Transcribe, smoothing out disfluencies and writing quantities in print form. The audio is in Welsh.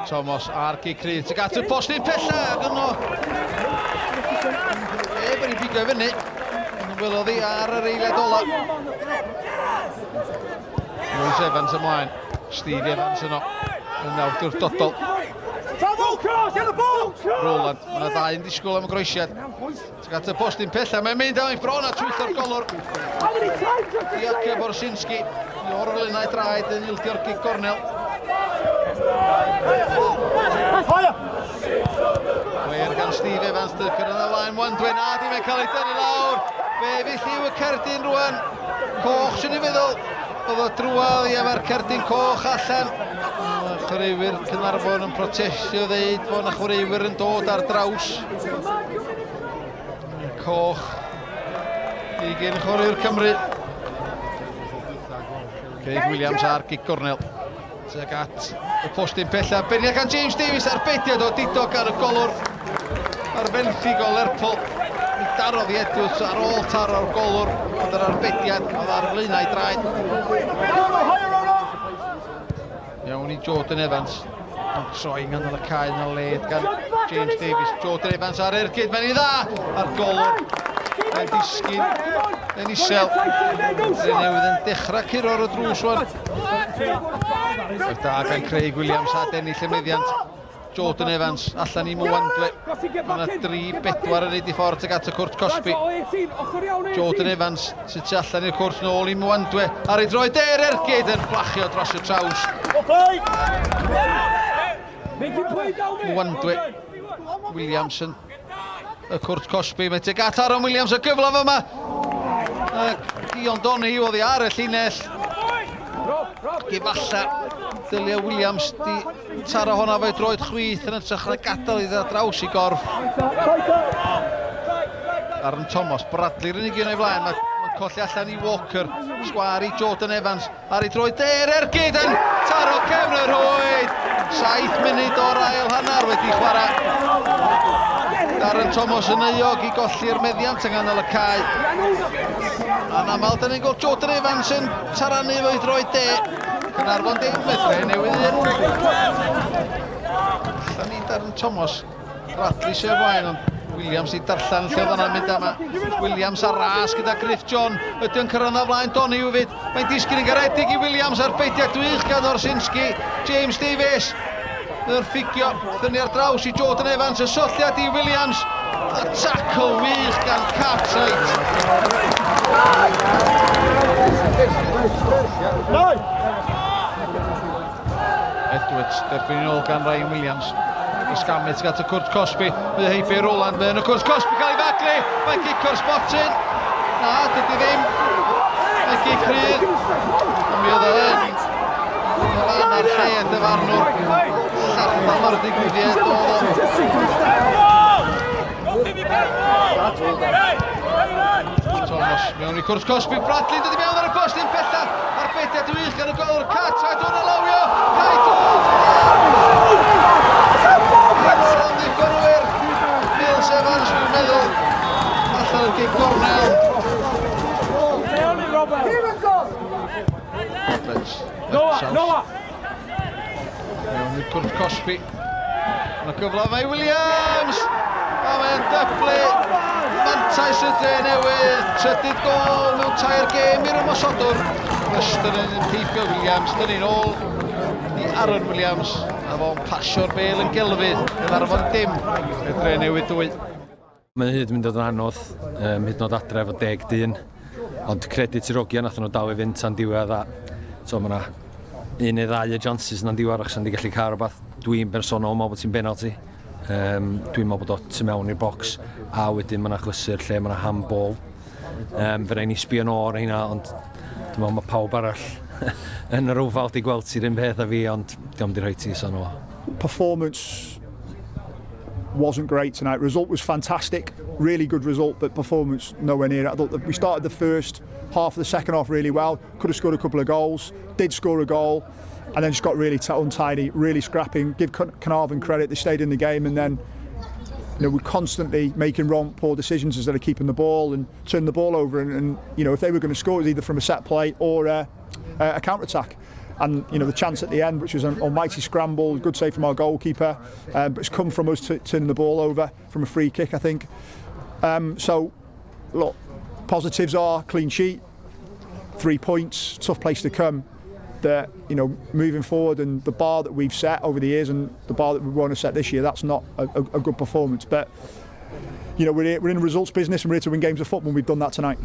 Thomas ar Cryd tuag at y postyn pella ac yno wedi bigo i fyny yn welodd hi ar yr eiliad ola. Lewis Evans ymlaen, Steve Evans yno yn awdurdodol. Roland, mae yna ddau yn disgwyl am y groesiad tuag at y postyn pella, mae'n mynd am ei bron a twyllt o'r golwr Diacio Borsinski i o'r olynau draed yn ildio'r gig gornel. Gweir gan Steve Evans, dycr yn y flaen Wandwen, a di mae'n cael ei dynnu lawr. Fe fydd yw y cerdyn rwan. Coch sy'n ei feddwl. Oedd o drwodd i efo'r cerdyn coch allan. Chwaraewyr Caernarfon yn protestio ddeud bod yna chwaraewyr yn dod ar draws. Coch i gen chwaraewyr Cymru. Craig Williams ar gig gornel. Tuag at y postyn pella. Benia gan James Davies arbediad o Didog ar y golwr. Ar fenthyg o Lerpwl. I darodd i Edwards ar ôl taro'r golwr. Ond yr arbediad oedd ar flaenau draed. Iawn i Jordan Evans. Yn troi'n nghanol y cae yn y led gan James Davies. Jordan Evans ar ergyd. Mae'n ei dda ar golwr. Mae'n disgyn yn isel. Fe'n newydd yn dechrau curo'r y drws wan. Oedd da gan Craig Williams a Dennis Lemeddiant. Jordan Evans allan i Mwandwe. Mae yna 3-4 yn neud i ffordd tuag at y cwrt Cosby. Jordan Evans sy'n tu allan i'r cwrt nôl i Mwandwe. Ar ei droi der ergyd yn fflachio dros y traws. Mwandwe. Williamson. Y cwrt Cosby. Mae tuag at Aaron Williams y gyflaf yma. Dion Donahue oedd hi ar y llinell. Gifalla. Delia Williams di taro honna fe droed chwith yn ytrach na gadael iddo draws i gorff. Aaron Thomas, Bradley rynig un o'i flaen, mae'n colli allan i Walker, sgwar i Jordan Evans, ar ei droed der ergyd yn taro cefn y rhwyd. 7 munud o'r ail hannar wedi chwarae. Aaron Thomas yn euog i golli'r meddiant yng nghanol y cae. A'n aml, da ni'n gweld Jordan Evans yn taranu fo'i droed de. Caernarfon dim medre newydd un. Allan ni Aaron Thomas. Bradley sy'n flaen, ond Williams i darllen lle oedd yna'n mynd yma. Williams ar ras gyda Griff John. Ydy yn cyrraedd o flaen Donahue fyd. Mae'n disgyn yn garedig i Williams ar beidiau dwych gan Orsinski. James Davies. Yr ffigio, ddynnu ar draws i Jordan Evans. Y solliad i Williams. A tackle wych gan Cartwright. Edwards, derbyn yn ôl gan Ryan Williams. Ysgamit gat y cwrt Cosby. Mae heibio Roland, mae'n y cwrt Cosby cael ei faglu. Mae'n gicio'r sbotyn. Na, dydy ddim. Mae'n gic rhydd. Mi oedd yn fan ar lle yn dyfarnwr. Llatham o'r digwyddiad o. Thomas mewn i cwrs Cosby. Bradley dydy mewn ar y postyn pella. Arbediad wych gan y golwr Cartwright o'n alawio. Allan i gorwyr. Lewis Evans dwi'n meddwl. Allan o'r gig gornel. Noah! Mewn i cwrs Cosby. Yn y gyflaf mae Williams. A mae'n dyblu. Mantais y dre newydd. Trydydd gol mewn tair gêm i'r ymosodwr. Western yn teipio Williams. Dyn ni'n ôl i Aaron Williams. A fo'n pasio'r bel yn gelfydd. Yn arfon dim. Y dre newydd dwy. Mae'n hyd yn mynd yn anodd. Hyd yn oed adre efo 10 dyn. Ond credit i'r ogiau nath nhw dal i fynd ta'n diwedd. So mae yna 1 neu 2 chances na'n diwedd achos na'n di gallu cael rhywbeth. Dwi'n bersonol meddwl bod ti'n penalty. Dwi'n meddwl bod o tu mewn i'r bocs a wedyn mae yna chlysur lle mae yna handball. Fe rhaid ni sbio nôl ar hynna, ond dwi'n meddwl mae pawb arall yn yr wfald i gweld sy'r un peth a fi, ond diolch di rhoi ti son o. Performance wasn't great tonight. Result was fantastic, really good result, but performance nowhere near it. I thought that we started the first half of the second half really well, could have scored a couple of goals, did score a goal, and then just got really untidy, really scrapping. Give Caernarfon credit, they stayed in the game, and then we're constantly making wrong, poor decisions instead of keeping the ball and turning the ball over. And if they were going to score, it was either from a set play or a counter attack. And the chance at the end, which was an almighty scramble, good save from our goalkeeper, but it's come from us turning the ball over from a free kick, I think. So, look, positives are clean sheet, 3 points, tough place to come. That moving forward and the bar that we've set over the years and the bar that we want to set this year, that's not a good performance. But we're in a results business and we're here to win games of football. And we've done that tonight.